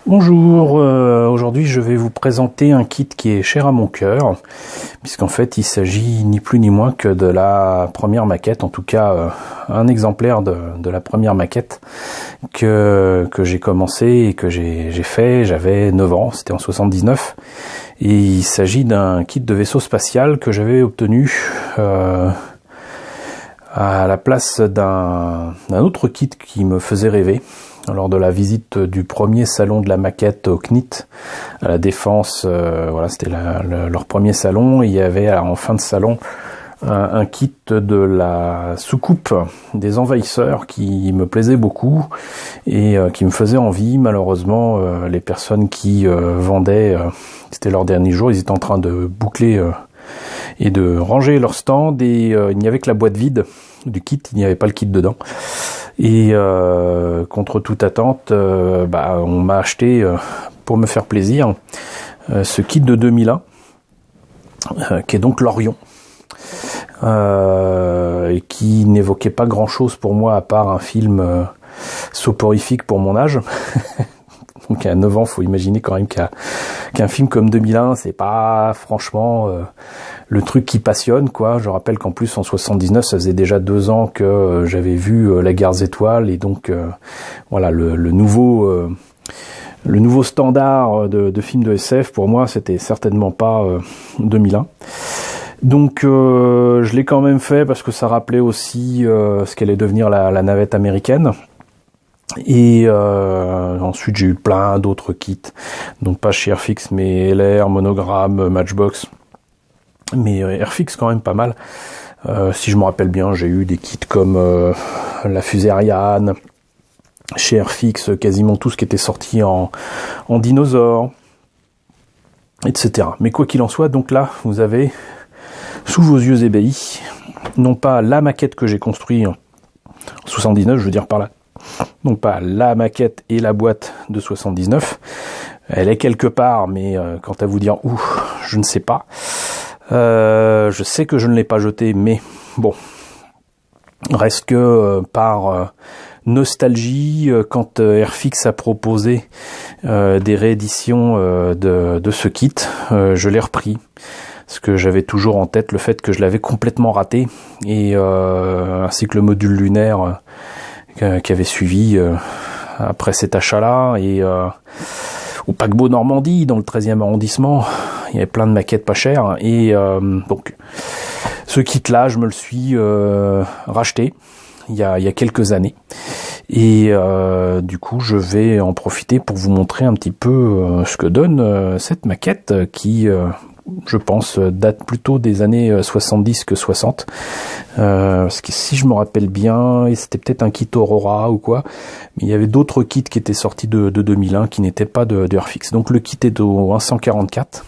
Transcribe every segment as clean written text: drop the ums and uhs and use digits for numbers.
Bonjour, aujourd'hui je vais vous présenter un kit qui est cher à mon cœur, puisqu'en fait il s'agit ni plus ni moins que de la première maquette, en tout cas un exemplaire de la première maquette que j'ai commencé et que j'ai fait. J'avais 9 ans, c'était en 79, et il s'agit d'un kit de vaisseau spatial que j'avais obtenu à la place d'un autre kit qui me faisait rêver. Lors de la visite du premier salon de la maquette au CNIT à la Défense, voilà, c'était leur premier salon. Et il y avait en fin de salon un kit de la soucoupe des envahisseurs qui me plaisait beaucoup et qui me faisait envie. Malheureusement, les personnes qui vendaient, c'était leur dernier jour, ils étaient en train de boucler et de ranger leur stand, et il n'y avait que la boîte vide du kit, il n'y avait pas le kit dedans. Et contre toute attente, on m'a acheté, pour me faire plaisir, ce kit de 2001, qui est donc l'Orion, et qui n'évoquait pas grand-chose pour moi à part un film soporifique pour mon âge. Donc à 9 ans, faut imaginer quand même qu'un film comme 2001, c'est pas franchement le truc qui passionne, quoi. Je rappelle qu'en plus en 79, ça faisait déjà 2 ans que j'avais vu La Guerre des Étoiles, et donc voilà, le nouveau standard de film de SF pour moi, c'était certainement pas 2001. Donc je l'ai quand même fait parce que ça rappelait aussi ce qu'allait devenir la navette américaine. Et ensuite j'ai eu plein d'autres kits, donc pas chez Airfix mais LR, Monogramme, Matchbox, mais Airfix quand même pas mal. Si je me rappelle bien, j'ai eu des kits comme la fusée Ariane, chez Airfix quasiment tout ce qui était sorti en dinosaure, etc. Mais quoi qu'il en soit, donc là vous avez sous vos yeux ébahis non pas la maquette que j'ai construite en 79, je veux dire par là, donc pas la maquette et la boîte de 79, elle est quelque part, mais quant à vous dire où, je ne sais pas. Je sais que je ne l'ai pas jetée, mais bon, reste que par nostalgie, quand Airfix a proposé des rééditions de ce kit, je l'ai repris, parce que j'avais toujours en tête le fait que je l'avais complètement raté, et ainsi que le module lunaire qui avait suivi après cet achat-là, et au paquebot Normandie, dans le 13e arrondissement, il y avait plein de maquettes pas chères, et donc ce kit-là, je me le suis racheté il y a quelques années, et du coup, je vais en profiter pour vous montrer un petit peu ce que donne cette maquette qui je pense, date plutôt des années 70 que 60. Parce que si je me rappelle bien, c'était peut-être un kit Aurora ou quoi, mais il y avait d'autres kits qui étaient sortis de 2001 qui n'étaient pas de Airfix. Donc le kit est au 144.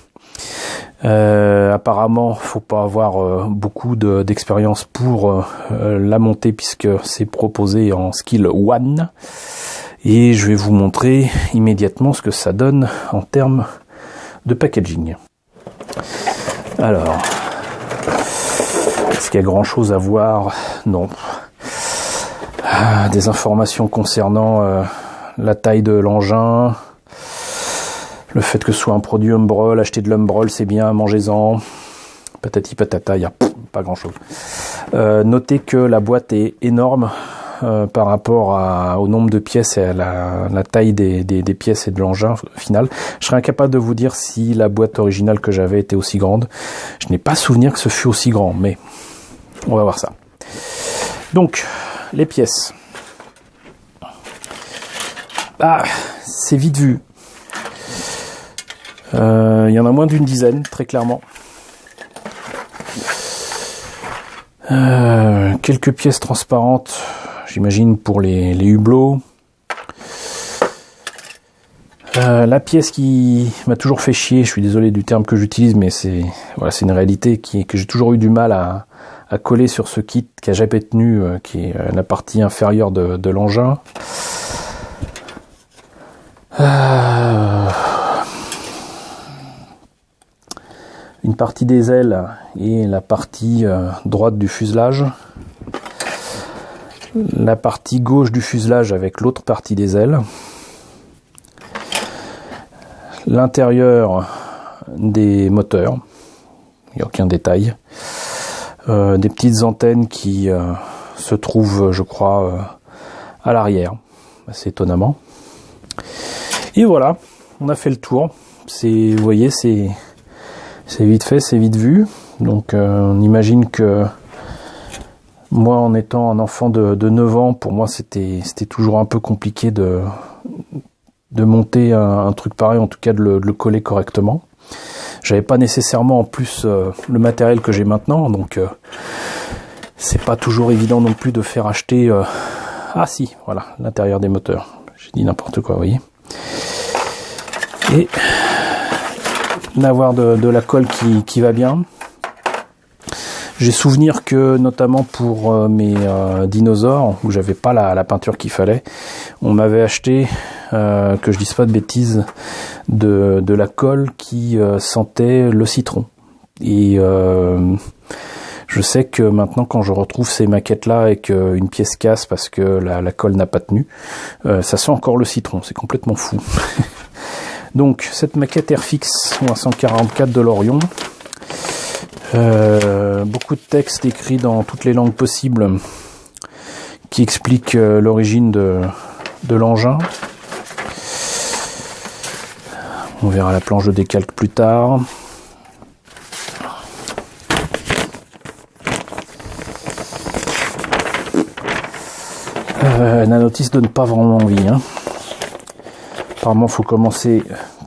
Apparemment, faut pas avoir beaucoup d'expérience pour la monter, puisque c'est proposé en skill 1. Et je vais vous montrer immédiatement ce que ça donne en termes de packaging. Alors, est-ce qu'il y a grand chose à voir? Non. Des informations concernant la taille de l'engin, le fait que ce soit un produit Umbrol, acheter de l'Umbrol c'est bien, mangez-en, patati patata, il n'y a pas grand chose. Notez que la boîte est énorme par rapport au nombre de pièces et à la taille des pièces et de l'engin final. Je serais incapable de vous dire si la boîte originale que j'avais était aussi grande. Je n'ai pas souvenir que ce fût aussi grand, mais on va voir ça. Donc, les pièces. Ah, c'est vite vu. Il y en a moins d'une dizaine, très clairement. Quelques pièces transparentes, j'imagine pour les hublots. La pièce qui m'a toujours fait chier, je suis désolé du terme que j'utilise, mais c'est une réalité que j'ai toujours eu du mal à coller sur ce kit qui a jamais tenu, qui est la partie inférieure de l'engin. Une partie des ailes et la partie droite du fuselage. La partie gauche du fuselage avec l'autre partie des ailes. l'intérieur des moteurs, il n'y a aucun détail. Des petites antennes qui se trouvent, je crois, à l'arrière, assez étonnamment. Et voilà, on a fait le tour. Vous voyez, c'est vite fait, c'est vite vu. Donc on imagine que moi, en étant un enfant de 9 ans, pour moi c'était toujours un peu compliqué de monter un truc pareil, en tout cas de le coller correctement. J'avais pas nécessairement en plus le matériel que j'ai maintenant, donc c'est pas toujours évident non plus de faire acheter... Ah si, voilà, l'intérieur des moteurs. J'ai dit n'importe quoi, vous voyez. Et d'avoir de la colle qui va bien. J'ai souvenir que, notamment pour mes dinosaures, où j'avais pas la peinture qu'il fallait, on m'avait acheté, que je dise pas de bêtises, de la colle qui sentait le citron. Et je sais que maintenant, quand je retrouve ces maquettes-là et qu'une pièce casse parce que la colle n'a pas tenu, ça sent encore le citron. C'est complètement fou. Donc, cette maquette Airfix 144 de l'Orion. Beaucoup de textes écrits dans toutes les langues possibles qui expliquent l'origine de l'engin. On verra la planche de décalque plus tard. La notice donne pas vraiment envie, hein. Apparemment, il faut commencer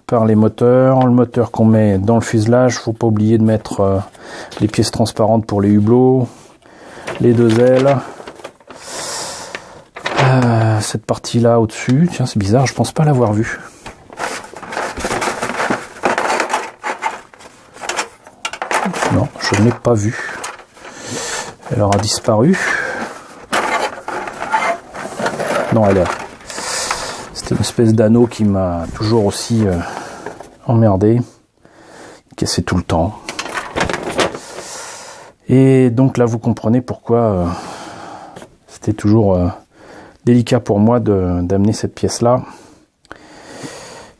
par les moteurs. Le moteur qu'on met dans le fuselage, faut pas oublier de mettre les pièces transparentes pour les hublots, les deux ailes. Cette partie-là au-dessus, tiens, c'est bizarre, je pense pas l'avoir vue. Non, je ne l'ai pas vue. Elle aura disparu. Non, elle est là. C'était une espèce d'anneau qui m'a toujours aussi emmerdé, cassé tout le temps. Et donc là, vous comprenez pourquoi c'était toujours délicat pour moi d'amener cette pièce-là.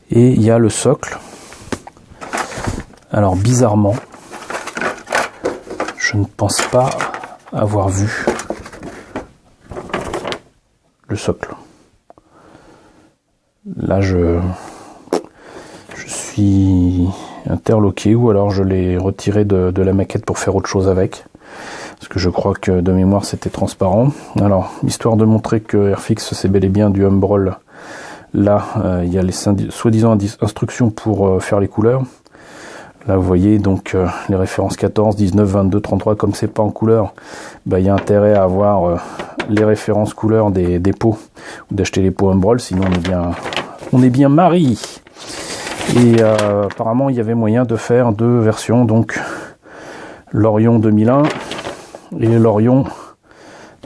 Et il y a le socle. Alors bizarrement, je ne pense pas avoir vu le socle. Là, je suis interloqué, ou alors je l'ai retiré de la maquette pour faire autre chose avec, parce que je crois que de mémoire c'était transparent. Alors, histoire de montrer que Airfix c'est bel et bien du Humbrol, là il y a les soi-disant instructions pour faire les couleurs. Là vous voyez donc les références 14, 19, 22, 33, comme c'est pas en couleur, il y a intérêt à avoir les références couleurs des pots, ou d'acheter les pots Humbrol, sinon on est bien marri. Et apparemment il y avait moyen de faire deux versions, donc l'Orion 2001 et l'Orion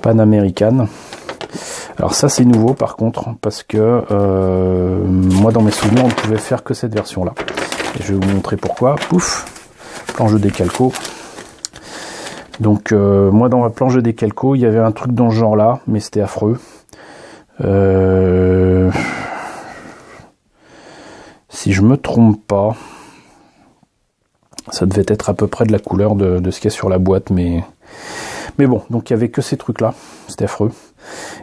Pan American. Alors ça c'est nouveau par contre, parce que moi dans mes souvenirs on ne pouvait faire que cette version là. Et je vais vous montrer pourquoi. Pouf, planche de décalco. Donc moi dans ma planche de décalco il y avait un truc dans ce genre là, mais c'était affreux. Si je me trompe pas, ça devait être à peu près de la couleur de ce qu'il y a sur la boîte, mais bon, donc il y avait que ces trucs là, c'était affreux.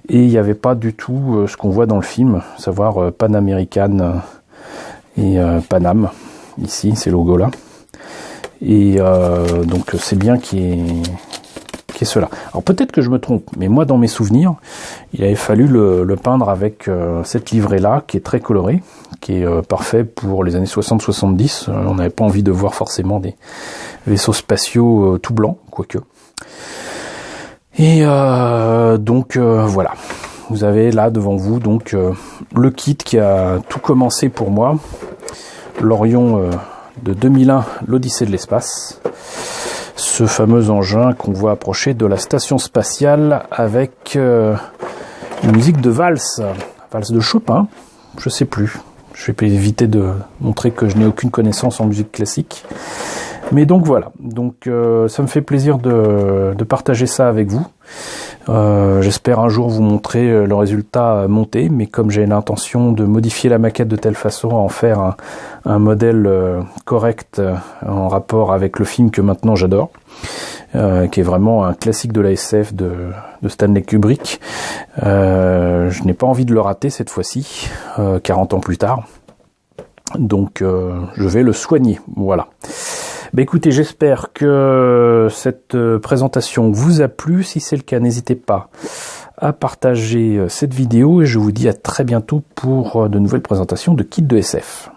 Et il n'y avait pas du tout ce qu'on voit dans le film, savoir Pan American et Panam, ici, ces logos là. Et donc c'est bien qu'il y ait cela. Alors peut-être que je me trompe, mais moi dans mes souvenirs, il avait fallu le peindre avec cette livrée là, qui est très colorée, qui est parfait pour les années 60-70. On n'avait pas envie de voir forcément des vaisseaux spatiaux tout blancs, quoique. Et donc voilà, vous avez là devant vous donc le kit qui a tout commencé pour moi, l'Orion de 2001, l'Odyssée de l'espace, ce fameux engin qu'on voit approcher de la station spatiale avec une musique de valse de Chopin, je sais plus. Je vais éviter de montrer que je n'ai aucune connaissance en musique classique. Mais donc voilà, donc ça me fait plaisir de partager ça avec vous. J'espère un jour vous montrer le résultat monté, mais comme j'ai l'intention de modifier la maquette de telle façon à en faire un modèle correct en rapport avec le film que maintenant j'adore, qui est vraiment un classique de la SF de Stanley Kubrick, je n'ai pas envie de le rater cette fois-ci, 40 ans plus tard, donc je vais le soigner, voilà. Bah écoutez, j'espère que cette présentation vous a plu. Si c'est le cas, n'hésitez pas à partager cette vidéo et je vous dis à très bientôt pour de nouvelles présentations de kits de SF.